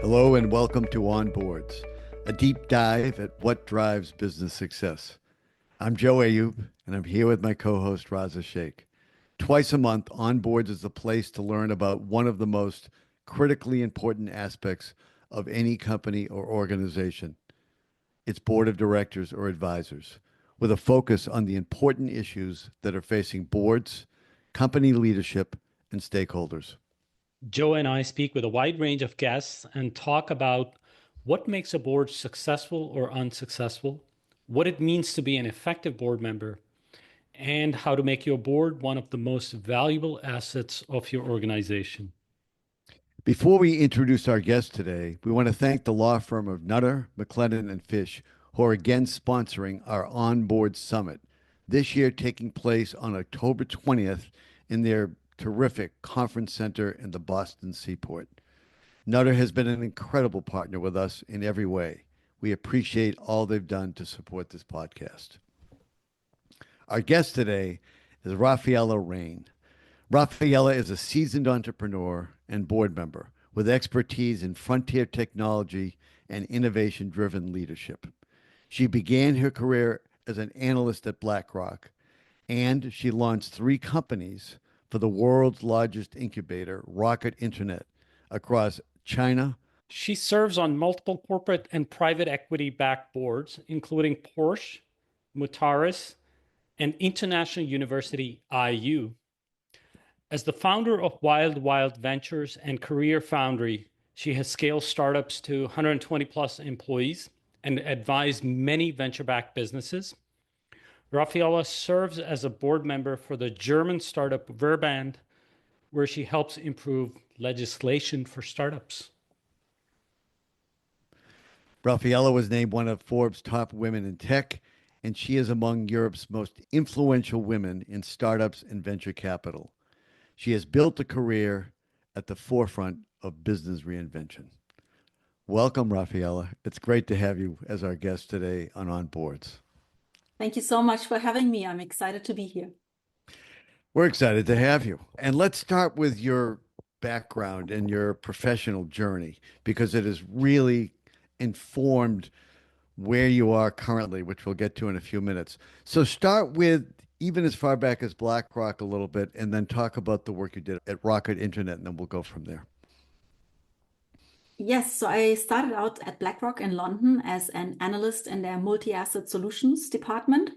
Hello and welcome to Onboards, a deep dive at what drives business success. I'm Joe Ayoub, and I'm here with my co-host Raza Shaikh. Twice a month, Onboards is the place to learn about one of the most critically important aspects of any company or organization, its board of directors or advisors, with a focus on the important issues that are facing boards, company leadership, and stakeholders. Joe and I speak with a wide range of guests and talk about what makes a board successful or unsuccessful, what it means to be an effective board member, and how to make your board one of the most valuable assets of your organization. Before we introduce our guest today, we want to thank the law firm of Nutter, McLennan, and Fish, who are again sponsoring our Onboard Summit, this year taking place on October 20th in their terrific conference center in the Boston Seaport. Nutter has been an incredible partner with us in every way. We appreciate all they've done to support this podcast. Our guest today is Raffaela Rein. Raffaela is a seasoned entrepreneur and board member with expertise in frontier technology and innovation-driven leadership. She began her career as an analyst at BlackRock, and she launched 3 companies for the world's largest incubator, Rocket Internet, across China. She serves on multiple corporate and private equity-backed boards, including Porsche, Mutares, and International University Ayoub. As the founder of WildWildVentures and CareerFoundry, she has scaled startups to 120 plus employees and advised many venture-backed businesses. Raffaela serves as a board member for the German startup Verband, where she helps improve legislation for startups. Raffaela was named one of Forbes' top women in tech, and she is among Europe's most influential women in startups and venture capital. She has built a career at the forefront of business reinvention. Welcome, Raffaela. It's great to have you as our guest today on Onboards. Thank you so much for having me. I'm excited to be here. We're excited to have you. And let's start with your background and your professional journey, because it has really informed where you are currently, which we'll get to in a few minutes. So start with even as far back as BlackRock a little bit, and then talk about the work you did at Rocket Internet, and then we'll go from there. Yes, so I started out at BlackRock in London as an analyst in their multi-asset solutions department.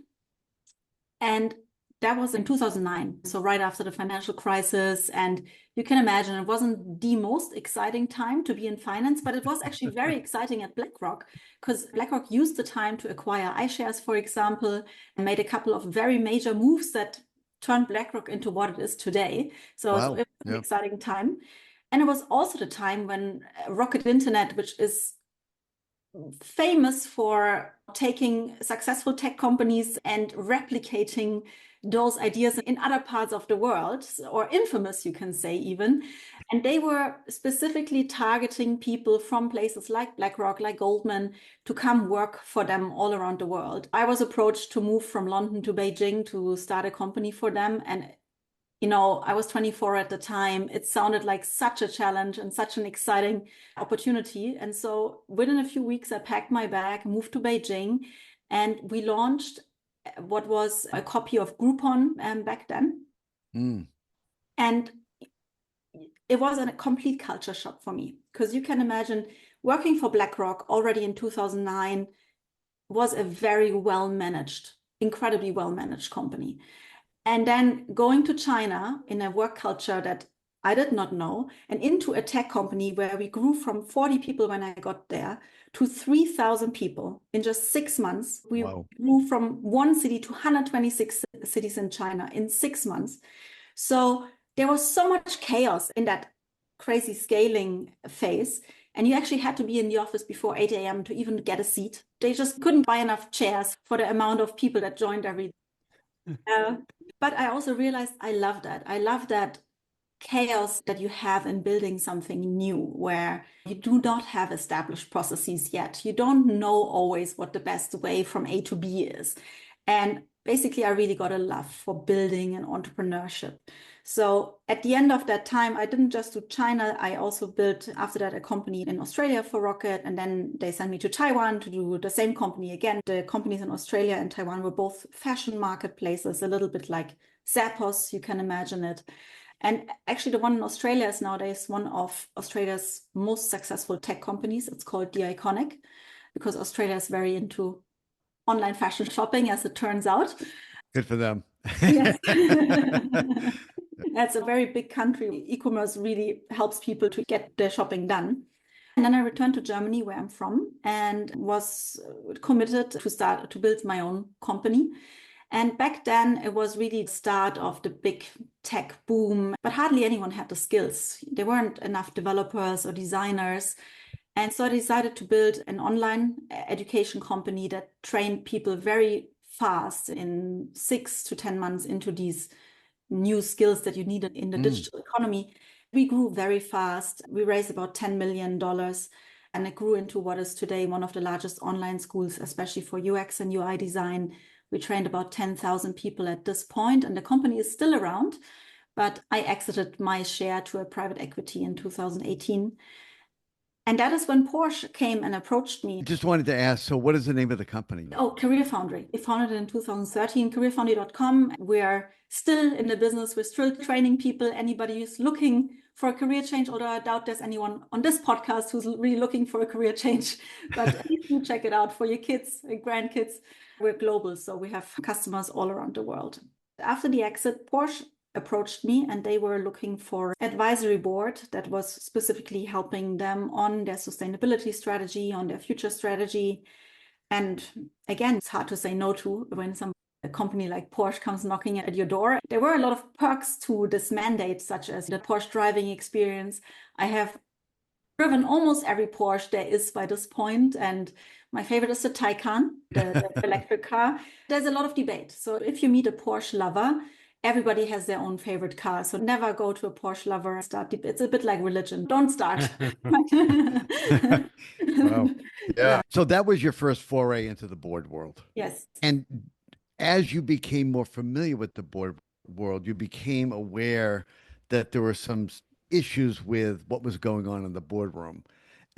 And that was in 2009, so right after the financial crisis. And you can imagine it wasn't the most exciting time to be in finance, but it was actually very exciting at BlackRock, because BlackRock used the time to acquire iShares, for example, and made a couple of very major moves that turned BlackRock into what it is today. So, Wow. it was an exciting time. And it was also the time when Rocket Internet, which is famous for taking successful tech companies and replicating those ideas in other parts of the world, or infamous, you can say even. And they were specifically targeting people from places like BlackRock, like Goldman, to come work for them all around the world. I was approached to move from London to Beijing to start a company for them. And I was 24 at the time. It sounded like such a challenge and such an exciting opportunity. And so within a few weeks, I packed my bag, moved to Beijing, and we launched what was a copy of Groupon back then. And it was a complete culture shock for me, because you can imagine working for BlackRock already in 2009 was a very well-managed, incredibly well-managed company. And then going to China in a work culture that I did not know, and into a tech company where we grew from 40 people when I got there to 3,000 people in just 6 months. We grew from 1 city to 126 cities in China in 6 months. So there was so much chaos in that crazy scaling phase. And you actually had to be in the office before 8 a.m. to even get a seat. They just couldn't buy enough chairs for the amount of people that joined every day. But I also realized I love that. I love that chaos that you have in building something new, where you do not have established processes yet. You don't know always what the best way from A to B is. And Basically, I really got a love for building and entrepreneurship. So at the end of that time, I didn't just do China. I also built, after that, a company in Australia for Rocket. And then they sent me to Taiwan to do the same company again. The companies in Australia and Taiwan were both fashion marketplaces, a little bit like Zappos, you can imagine it. And actually, the one in Australia is nowadays one of Australia's most successful tech companies. It's called The Iconic, because Australia is very into online fashion shopping, as it turns out. Good for them. Yes. That's a very big country. E-commerce really helps people to get their shopping done. And then I returned to Germany, where I'm from, and was committed to build my own company. And back then, it was really the start of the big tech boom, but hardly anyone had the skills. There weren't enough developers or designers. And so I decided to build an online education company that trained people very fast in 6 to 10 months into these new skills that you needed in the digital economy. We grew very fast. We raised about $10 million, and it grew into what is today one of the largest online schools, especially for UX and UI design. We trained about 10,000 people at this point, and the company is still around, but I exited my share to a private equity in 2018. And that is when Porsche came and approached me. Just wanted to ask, so what is the name of the company? Oh, CareerFoundry. We founded it in 2013, careerfoundry.com. We are still in the business. We're still training people. Anybody who's looking for a career change, although I doubt there's anyone on this podcast who's really looking for a career change, but at least you check it out for your kids and grandkids. We're global, so we have customers all around the world. After the exit, Porsche approached me, and they were looking for an advisory board that was specifically helping them on their sustainability strategy, on their future strategy. And again, it's hard to say no to when a company like Porsche comes knocking at your door. There were a lot of perks to this mandate, such as the Porsche driving experience. I have driven almost every Porsche there is by this point, and my favorite is the Taycan, the electric car. There's a lot of debate. So if you meet a Porsche lover, everybody has their own favorite car. So never go to a Porsche lover and start. It's a bit like religion. Don't start. Wow. Yeah. So that was your first foray into the board world. Yes. And as you became more familiar with the board world, you became aware that there were some issues with what was going on in the boardroom.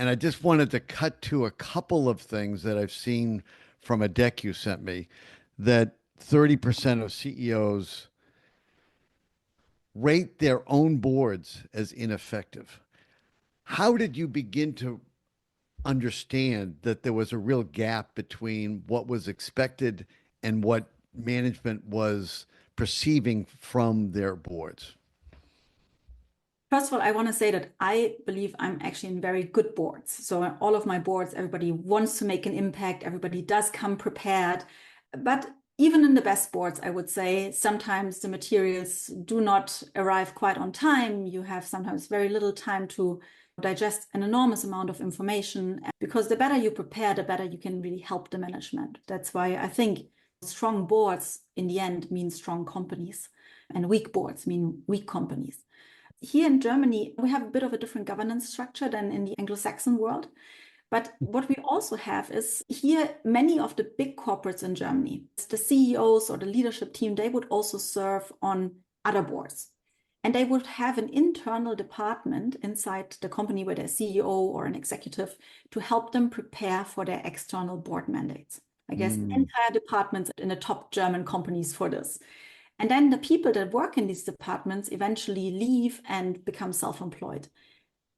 And I just wanted to cut to a couple of things that I've seen from a deck you sent me, that 30% of CEOs rate their own boards as ineffective. How did you begin to understand that there was a real gap between what was expected and what management was perceiving from their boards? First of all, I want to say that I believe I'm actually in very good boards. So in all of my boards, everybody wants to make an impact. Everybody does come prepared. But even in the best boards, I would say sometimes the materials do not arrive quite on time. You have sometimes very little time to digest an enormous amount of information, because the better you prepare, the better you can really help the management. That's why I think strong boards in the end mean strong companies, and weak boards mean weak companies. Here in Germany, we have a bit of a different governance structure than in the Anglo-Saxon world. But what we also have is here, many of the big corporates in Germany, the CEOs or the leadership team, they would also serve on other boards. And they would have an internal department inside the company with their CEO or an executive to help them prepare for their external board mandates. I guess entire departments in the top German companies for this. And then the people that work in these departments eventually leave and become self-employed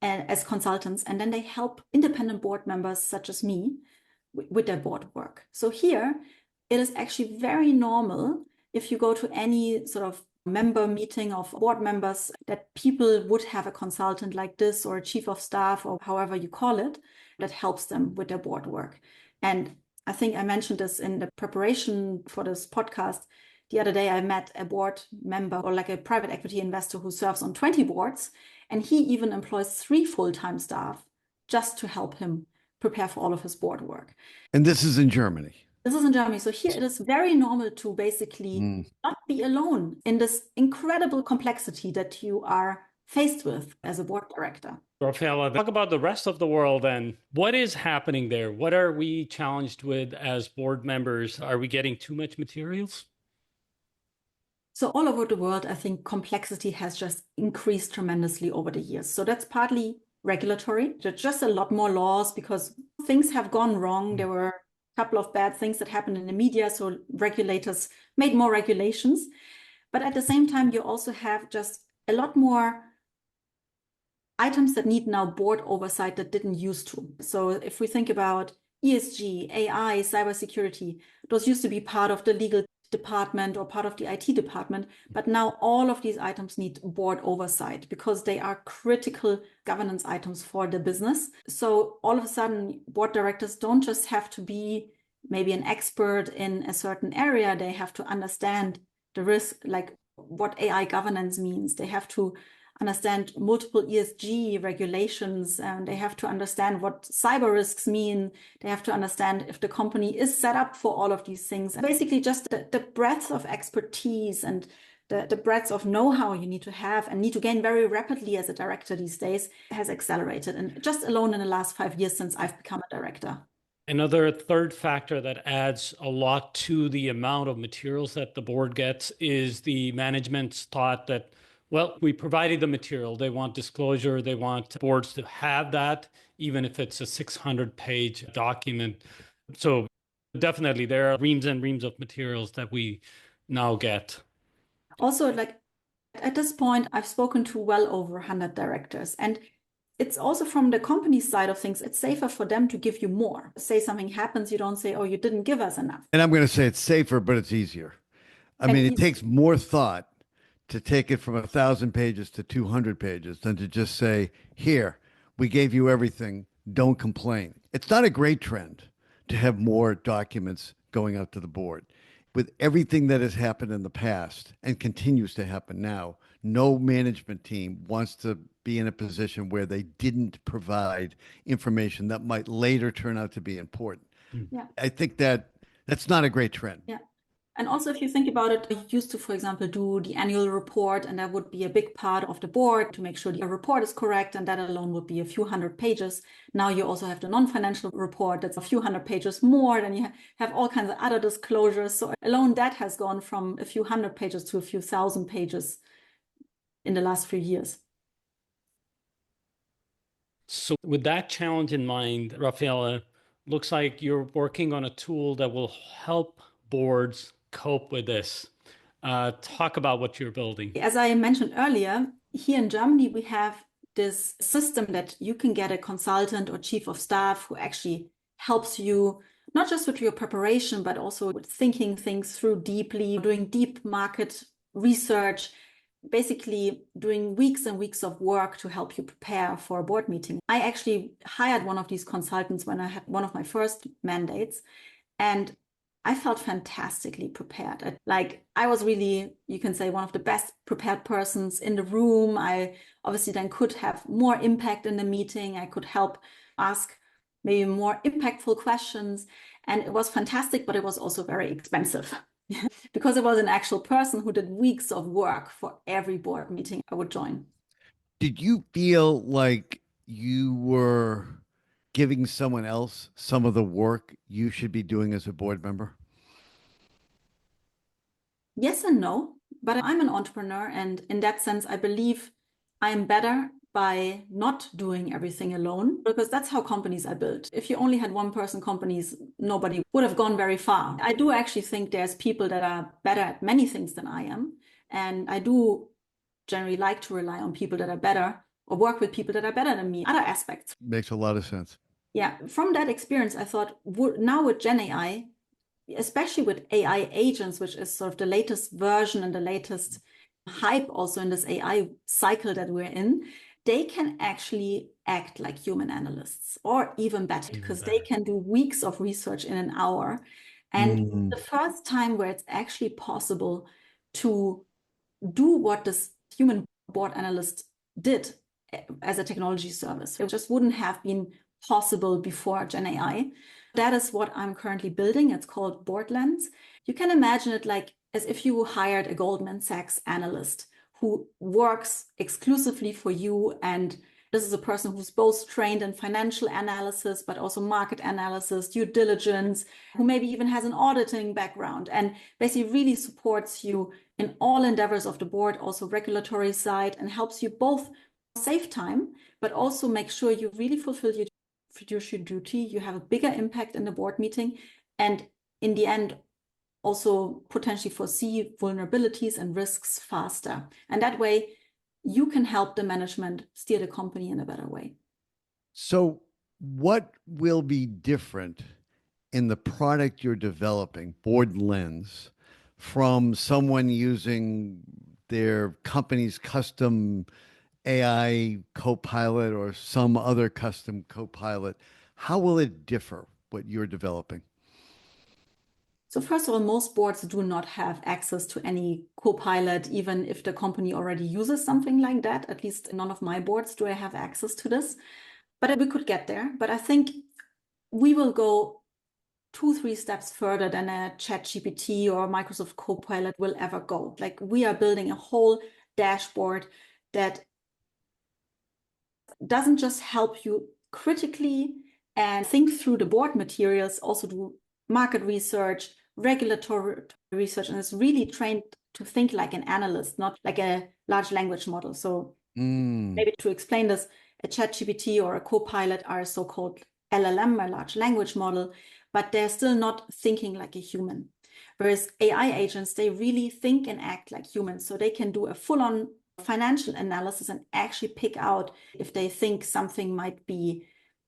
as consultants. And then they help independent board members such as me with their board work. So here, it is actually very normal if you go to any sort of member meeting of board members that people would have a consultant like this or a chief of staff or however you call it that helps them with their board work. And I think I mentioned this in the preparation for this podcast. The other day, I met a board member or like a private equity investor who serves on 20 boards, and he even employs 3 full-time staff just to help him prepare for all of his board work. And this is in Germany. This is in Germany. So here it is very normal to basically not be alone in this incredible complexity that you are faced with as a board director. Raffaela, talk about the rest of the world and what is happening there? What are we challenged with as board members? Are we getting too much materials? So all over the world, I think complexity has just increased tremendously over the years. So that's partly regulatory. There's just a lot more laws because things have gone wrong. There were a couple of bad things that happened in the media. So regulators made more regulations. But at the same time, you also have just a lot more items that need now board oversight that didn't used to. So if we think about ESG, AI, cybersecurity, those used to be part of the legal department or part of the IT department, but now all of these items need board oversight because they are critical governance items for the business. So all of a sudden, board directors don't just have to be maybe an expert in a certain area. They have to understand the risk, like what AI governance means. They have to understand multiple ESG regulations, and they have to understand what cyber risks mean. They have to understand if the company is set up for all of these things. Basically, just the breadth of expertise and the breadth of know-how you need to have and need to gain very rapidly as a director these days has accelerated. And just alone in the last 5 years since I've become a director. Another third factor that adds a lot to the amount of materials that the board gets is the management's thought that, well, we provided the material. They want disclosure. They want boards to have that, even if it's a 600-page document. So definitely there are reams and reams of materials that we now get. Also, like at this point, I've spoken to well over 100 directors, and it's also from the company side of things, it's safer for them to give you more. Say something happens, you don't say, oh, you didn't give us enough. And I'm going to say it's safer, but it's easier. I mean, it takes more thought to take it from 1,000 pages to 200 pages than to just say, here, we gave you everything, don't complain. It's not a great trend to have more documents going out to the board. With everything that has happened in the past and continues to happen now, no management team wants to be in a position where they didn't provide information that might later turn out to be important. Yeah. I think that's not a great trend. Yeah. And also, if you think about it, you used to, for example, do the annual report, and that would be a big part of the board to make sure the report is correct, and that alone would be a few hundred pages. Now you also have the non-financial report that's a few hundred pages more, then you have all kinds of other disclosures. So alone that has gone from a few hundred pages to a few thousand pages in the last few years. So with that challenge in mind, Raffaela, looks like you're working on a tool that will help boards cope with this. Talk about what you're building. As I mentioned earlier, here in Germany, we have this system that you can get a consultant or chief of staff who actually helps you, not just with your preparation, but also with thinking things through deeply, doing deep market research, basically doing weeks and weeks of work to help you prepare for a board meeting. I actually hired one of these consultants when I had one of my first mandates, and I felt fantastically prepared. I was really, you can say, one of the best prepared persons in the room. I obviously then could have more impact in the meeting. I could help ask maybe more impactful questions. And it was fantastic, but it was also very expensive because it was an actual person who did weeks of work for every board meeting I would join. Did you feel like you were giving someone else some of the work you should be doing as a board member? Yes and no, but I'm an entrepreneur, and in that sense, I believe I'm better by not doing everything alone, because that's how companies are built. If you only had one-person companies, nobody would have gone very far. I do actually think there's people that are better at many things than I am, and I do generally like to rely on people that are better or work with people that are better than me. Other aspects. Makes a lot of sense. Yeah, from that experience, I thought, now with Gen AI, especially with AI agents, which is sort of the latest version and the latest hype also in this AI cycle that we're in, they can actually act like human analysts, or even better, because they can do weeks of research in an hour. And the first time where it's actually possible to do what this human board analyst did as a technology service, it just wouldn't have been possible before Gen AI. That is what I'm currently building. It's called BoardLens. You can imagine it like as if you hired a Goldman Sachs analyst who works exclusively for you. And this is a person who's both trained in financial analysis, but also market analysis, due diligence, who maybe even has an auditing background, and basically really supports you in all endeavors of the board, also regulatory side, and helps you both save time, but also make sure you really fulfill your fiduciary duty. You have a bigger impact in the board meeting, and in the end, also potentially foresee vulnerabilities and risks faster. And that way, you can help the management steer the company in a better way. So, what will be different in the product you're developing, Board Lens, from someone using their company's custom AI copilot or some other custom copilot? How will it differ what you're developing? So first of all, most boards do not have access to any copilot, even if the company already uses something like that. At least none of my boards do I have access to this. But we could get there. But I think we will go 2-3 steps further than a ChatGPT or Microsoft Copilot will ever go. Like, we are building a whole dashboard that doesn't just help you critically and think through the board materials, also do market research, regulatory research, and is really trained to think like an analyst, not like a large language model. So maybe to explain this, a ChatGPT or a Copilot are a so-called LLM, a large language model, but they're still not thinking like a human. Whereas AI agents, they really think and act like humans. So they can do a full-on financial analysis and actually pick out if they think something might be,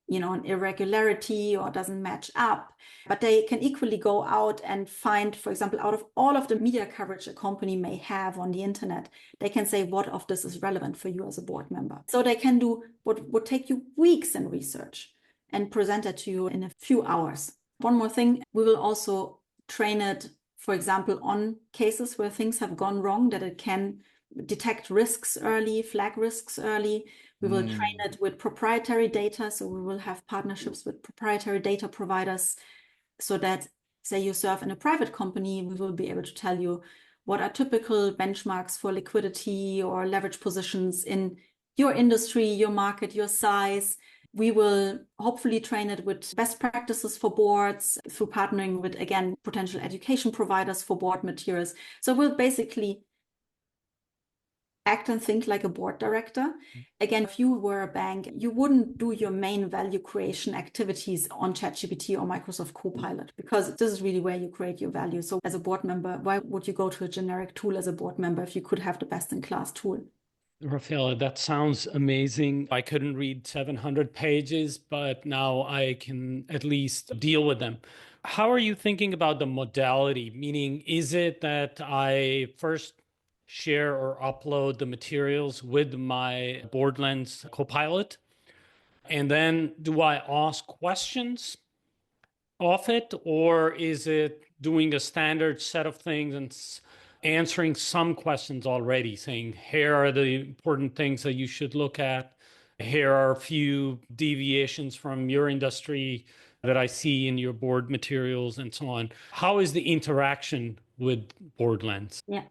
an irregularity or doesn't match up. But they can equally go out and find, for example, out of all of the media coverage a company may have on the internet, they can say what of this is relevant for you as a board member. So they can do what would take you weeks in research and present it to you in a few hours. One more thing, we will also train it, for example, on cases where things have gone wrong, that it can detect risks early, flag risks early. We will train it with proprietary data. So we will have partnerships with proprietary data providers so that, say you serve in a private company, we will be able to tell you what are typical benchmarks for liquidity or leverage positions in your industry, your market, your size. We will hopefully train it with best practices for boards through partnering with, again, potential education providers for board materials. So we'll basically act and think like a board director. Again, if you were a bank, you wouldn't do your main value creation activities on ChatGPT or Microsoft Copilot, because this is really where you create your value. So as a board member, why would you go to a generic tool as a board member if you could have the best-in-class tool? Raffaela, that sounds amazing. I couldn't read 700 pages, but now I can at least deal with them. How are you thinking about the modality? Meaning, is it that I first share or upload the materials with my Board Lens Copilot, and then do I ask questions of it, or is it doing a standard set of things and answering some questions already, saying, here are the important things that you should look at. Here are a few deviations from your industry that I see in your board materials and so on. How is the interaction with Board Lens? Yeah.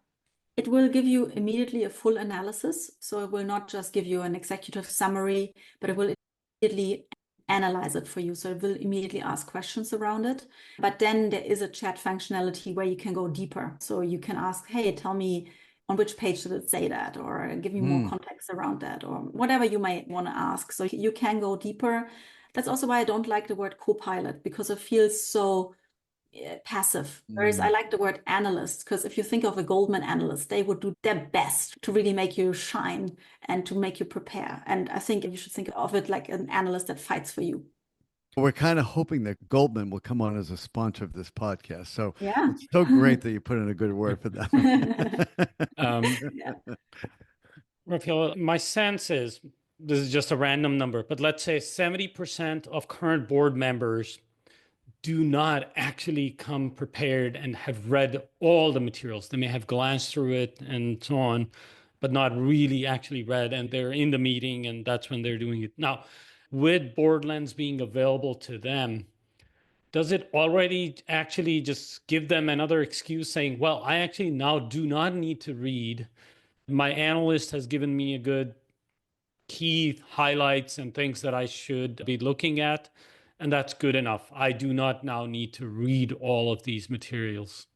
It will give you immediately a full analysis. So it will not just give you an executive summary, but it will immediately analyze it for you. So it will immediately ask questions around it. But then there is a chat functionality where you can go deeper. So you can ask, hey, tell me on which page did it say that, or give me more context around that, or whatever you might want to ask. So you can go deeper. That's also why I don't like the word copilot, because it feels so passive. Whereas I like the word analyst, because if you think of a Goldman analyst, they would do their best to really make you shine and to make you prepare. And I think you should think of it like an analyst that fights for you. We're kind of hoping that Goldman will come on as a sponsor of this podcast. So yeah, it's so great that you put in a good word for them. yeah. Raffaela, my sense is, this is just a random number, but let's say 70% of current board members do not actually come prepared and have read all the materials. They may have glanced through it and so on, but not really actually read, and they're in the meeting and that's when they're doing it. Now, with Board Lens being available to them, does it already actually just give them another excuse saying, well, I actually now do not need to read. My analyst has given me a good key highlights and things that I should be looking at, and that's good enough. I do not now need to read all of these materials.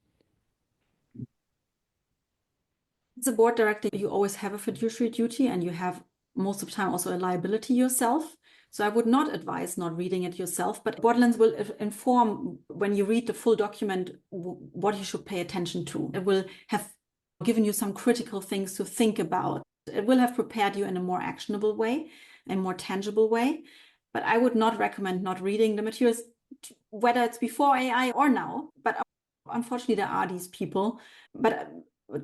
As a board director, you always have a fiduciary duty, and you have most of the time also a liability yourself. So I would not advise not reading it yourself, but Borderlands will inform when you read the full document what you should pay attention to. It will have given you some critical things to think about. It will have prepared you in a more actionable way, a more tangible way. But I would not recommend not reading the materials, whether it's before AI or now. But unfortunately, there are these people. But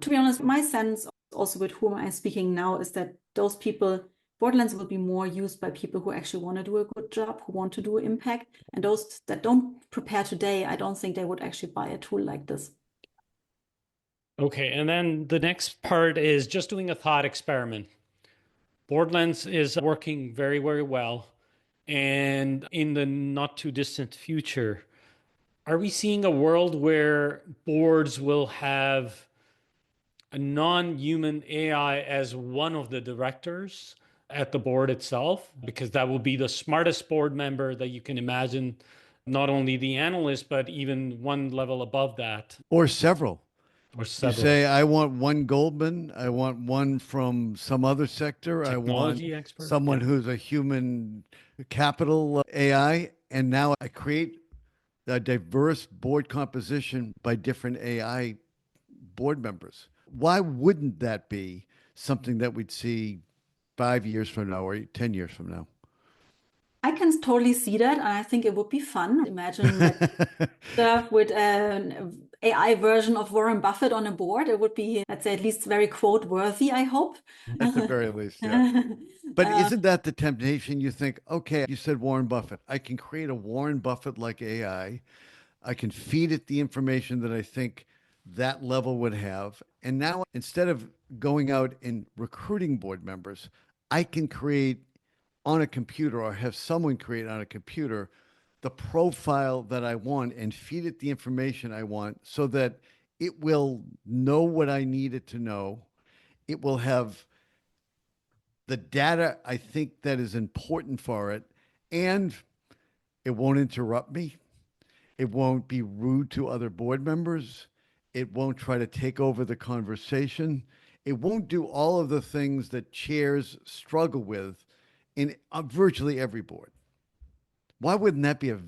to be honest, my sense also with whom I'm speaking now is that those people, Borderlands will be more used by people who actually want to do a good job, who want to do impact. And those that don't prepare today, I don't think they would actually buy a tool like this. Okay, and then the next part is just doing a thought experiment. Borderlands is working very, very well. And in the not too distant future, are we seeing a world where boards will have a non-human AI as one of the directors at the board itself? Because that will be the smartest board member that you can imagine, not only the analyst, but even one level above that. Or several. Or You several. say, I want one Goldman, I want one from some other sector, I want Technology expert. someone Yeah. who's a human capital AI, and now I create a diverse board composition by different AI board members. Why wouldn't that be something that we'd see 5 years from now or 10 years from now? I can totally see that, and I think it would be fun. Imagine that with an AI version of Warren Buffett on a board. It would be, let's say, at least very quote worthy, I hope. At the very least, yeah. But isn't that the temptation? You think, okay, you said Warren Buffett. I can create a Warren Buffett-like AI. I can feed it the information that I think that level would have. And now instead of going out and recruiting board members, I can create on a computer or have someone create on a computer the profile that I want and feed it the information I want so that it will know what I need it to know. It will have the data I think that is important for it, and it won't interrupt me. It won't be rude to other board members. It won't try to take over the conversation. It won't do all of the things that chairs struggle with in virtually every board. Why wouldn't that be a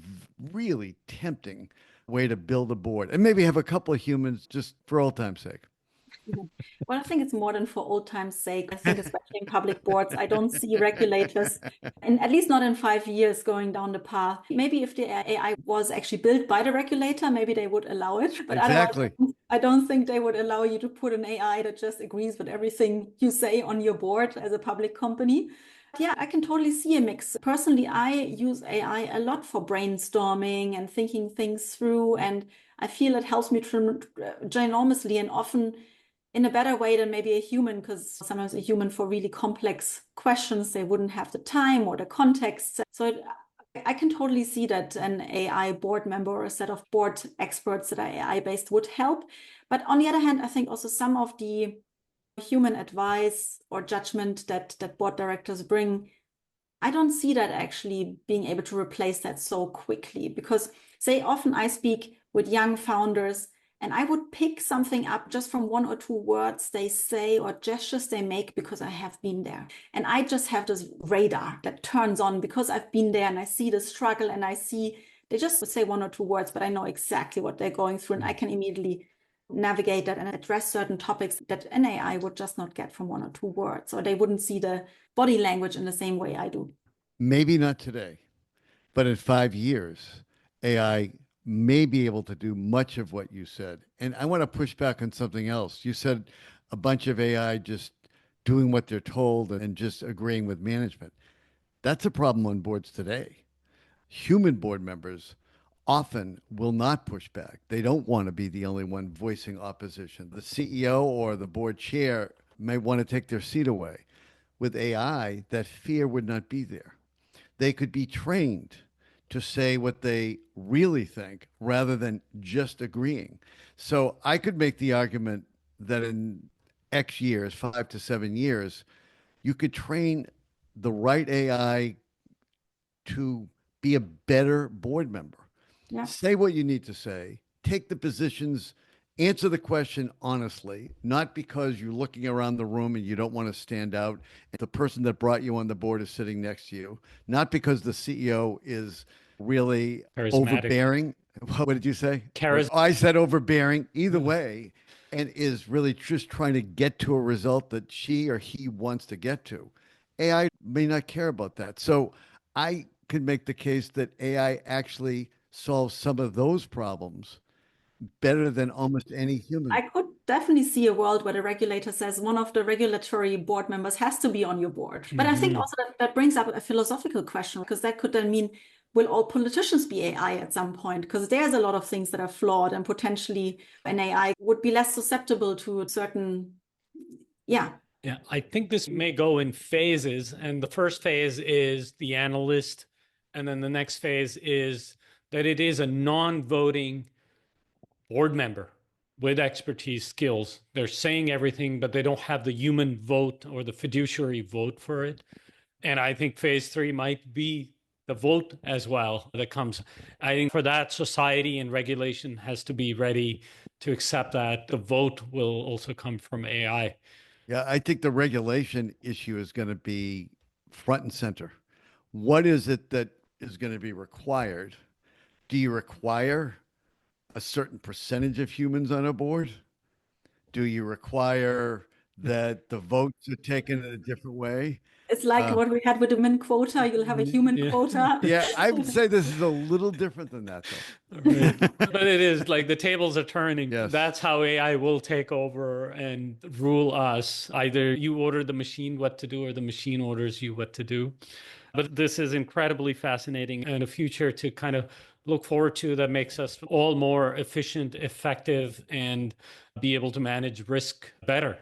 really tempting way to build a board? And maybe have a couple of humans just for old time's sake. Well, I think it's more than for old time's sake. I think especially in public boards, I don't see regulators, and at least not in 5 years, going down the path. Maybe if the AI was actually built by the regulator, maybe they would allow it. But Exactly. otherwise, I don't think they would allow you to put an AI that just agrees with everything you say on your board as a public company. Yeah, I can totally see a mix. Personally, I use AI a lot for brainstorming and thinking things through, and I feel it helps me ginormously and often in a better way than maybe a human, because sometimes a human for really complex questions, they wouldn't have the time or the context. So I can totally see that an AI board member or a set of board experts that are AI-based would help. But on the other hand, I think also some of the human advice or judgment that board directors bring, I don't see that actually being able to replace that so quickly, because say often I speak with young founders and I would pick something up just from one or two words they say or gestures they make because I have been there. And I just have this radar that turns on because I've been there and I see the struggle and I see they just say one or two words, but I know exactly what they're going through and I can immediately navigate that and address certain topics that an AI would just not get from one or two words, or they wouldn't see the body language in the same way I do. Maybe not today, but in 5 years, AI may be able to do much of what you said. And I want to push back on something else. You said a bunch of AI just doing what they're told and just agreeing with management. That's a problem on boards today. Human board members often will not push back. They don't want to be the only one voicing opposition. The CEO or the board chair may want to take their seat away. With AI, that fear would not be there. They could be trained to say what they really think rather than just agreeing. So I could make the argument that in X years, 5 to 7 years, you could train the right AI to be a better board member. Yeah. Say what you need to say, take the positions Answer the question honestly, not because you're looking around the room and you don't want to stand out. The person that brought you on the board is sitting next to you, not because the CEO is really Charismatic. overbearing. What did you say? Charismatic. I said overbearing. Either way, and is really just trying to get to a result that she or he wants to get to. AI may not care about that. So I could make the case that AI actually solves some of those problems better than almost any human. I could definitely see a world where the regulator says one of the regulatory board members has to be on your board. But I think also that brings up a philosophical question, because that could then mean, will all politicians be AI at some point? Because there's a lot of things that are flawed, and potentially an AI would be less susceptible to certain, Yeah, I think this may go in phases. And the first phase is the analyst. And then the next phase is that it is a non-voting board member with expertise, skills. They're saying everything, but they don't have the human vote or the fiduciary vote for it. And I think phase 3 might be the vote as well that comes. I think for that, society and regulation has to be ready to accept that the vote will also come from AI. Yeah, I think the regulation issue is going to be front and center. What is it that is going to be required? Do you require a certain percentage of humans on a board? Do you require that the votes are taken in a different way? it's like what we had with the min quota. You'll have a human quota. Yeah, I would say this is a little different than that, though. Right. But it is like the tables are turning. Yes. That's how AI will take over and rule us. Either you order the machine what to do, or the machine orders you what to do. But this is incredibly fascinating, and a future to kind of look forward to that makes us all more efficient, effective, and be able to manage risk better.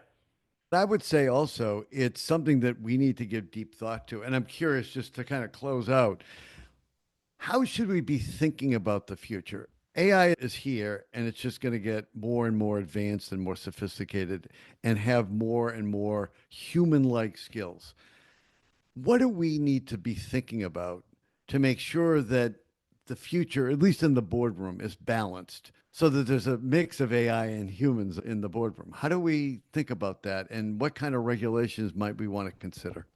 I would say also it's something that we need to give deep thought to. And I'm curious, just to kind of close out, how should we be thinking about the future? AI is here, and it's just going to get more and more advanced and more sophisticated and have more and more human-like skills. What do we need to be thinking about to make sure that the future, at least in the boardroom, is balanced so that there's a mix of AI and humans in the boardroom? How do we think about that, and what kind of regulations might we want to consider?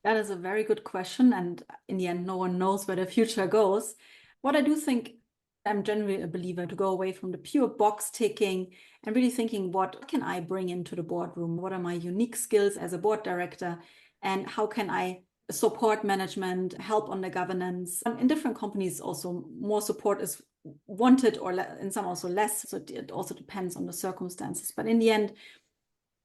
That is a very good question. And in the end, no one knows where the future goes. What I do think, I'm generally a believer to go away from the pure box ticking and really thinking, what can I bring into the boardroom? What are my unique skills as a board director? And how can I support management, help on the governance? In different companies, also more support is wanted, or in some also less. So it also depends on the circumstances. But in the end,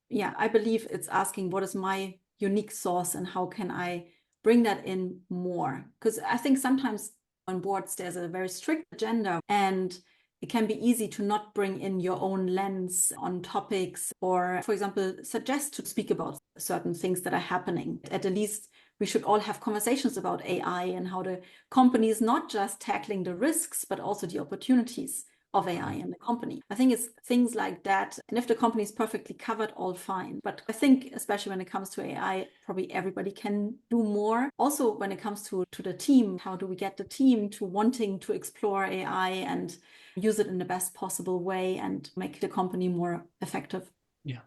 yeah, I believe it's asking, what is my unique source and how can I bring that in more? Because I think sometimes on boards, there's a very strict agenda, and it can be easy to not bring in your own lens on topics, or, for example, suggest to speak about certain things that are happening. At the least, we should all have conversations about AI and how the company is not just tackling the risks, but also the opportunities of AI in the company. I think it's things like that. And if the company is perfectly covered, all fine. But I think, especially when it comes to AI, probably everybody can do more. Also, when it comes to the team, how do we get the team to wanting to explore AI and use it in the best possible way and make the company more effective? Yeah.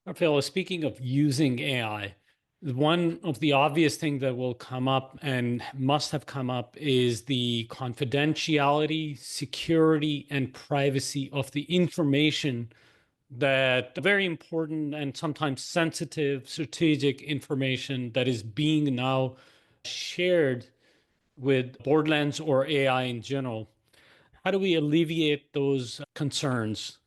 Raffaela, speaking of using AI, one of the obvious things that will come up and must have come up is the confidentiality, security, and privacy of the information, that very important and sometimes sensitive strategic information that is being now shared with Boardlands or AI in general. How do we alleviate those concerns?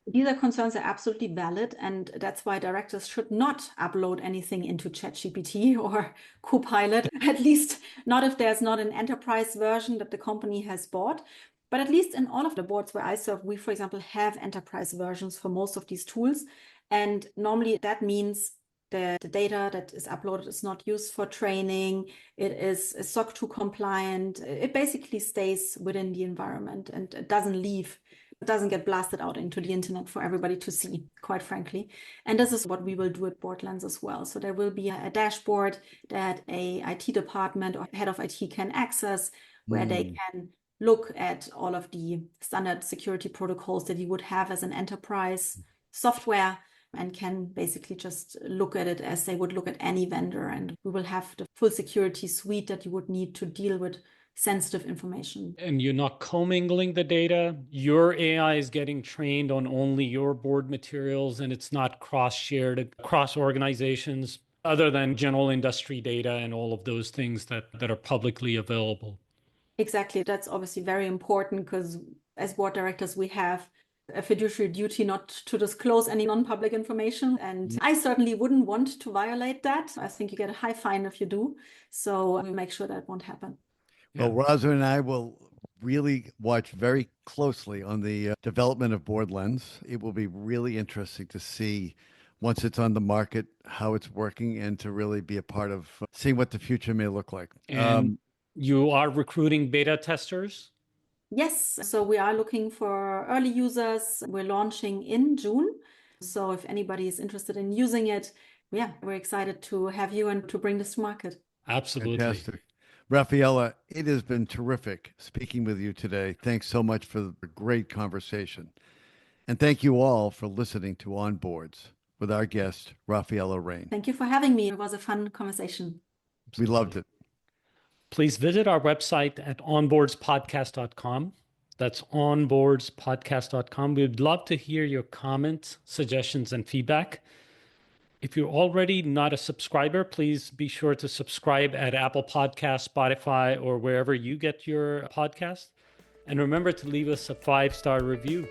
These are concerns are absolutely valid, and that's why directors should not upload anything into ChatGPT or Copilot, at least not if there's not an enterprise version that the company has bought. But at least in all of the boards where I serve, we, for example, have enterprise versions for most of these tools. And normally that means the data that is uploaded is not used for training. It is SOC 2 compliant. It basically stays within the environment and it doesn't leave. It doesn't get blasted out into the internet for everybody to see, quite frankly. And this is what we will do at Boardlands as well. So there will be a dashboard that a IT department or head of IT can access, where they can look at all of the standard security protocols that you would have as an enterprise software, and can basically just look at it as they would look at any vendor. And we will have the full security suite that you would need to deal with sensitive information. And you're not commingling the data. Your AI is getting trained on only your board materials, and it's not cross-shared across organizations other than general industry data and all of those things that are publicly available. Exactly. That's obviously very important, because as board directors, we have a fiduciary duty not to disclose any non-public information. And I certainly wouldn't want to violate that. I think you get a high fine if you do. So we make sure that won't happen. Well, Raza and I will really watch very closely on the development of Board Lens. It will be really interesting to see, once it's on the market, how it's working, and to really be a part of seeing what the future may look like. And you are recruiting beta testers? Yes. So we are looking for early users. We're launching in June. So if anybody is interested in using it, we're excited to have you and to bring this to market. Absolutely. Fantastic. Raffaela, it has been terrific speaking with you today. Thanks so much for the great conversation. And thank you all for listening to Onboards with our guest, Raffaela Rein. Thank you for having me. It was a fun conversation. We loved it. Please visit our website at onboardspodcast.com. That's onboardspodcast.com. We'd love to hear your comments, suggestions, and feedback. If you're already not a subscriber, please be sure to subscribe at Apple Podcasts, Spotify, or wherever you get your podcast. And remember to leave us a 5-star review.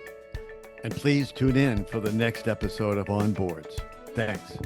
And please tune in for the next episode of Onboards. Thanks.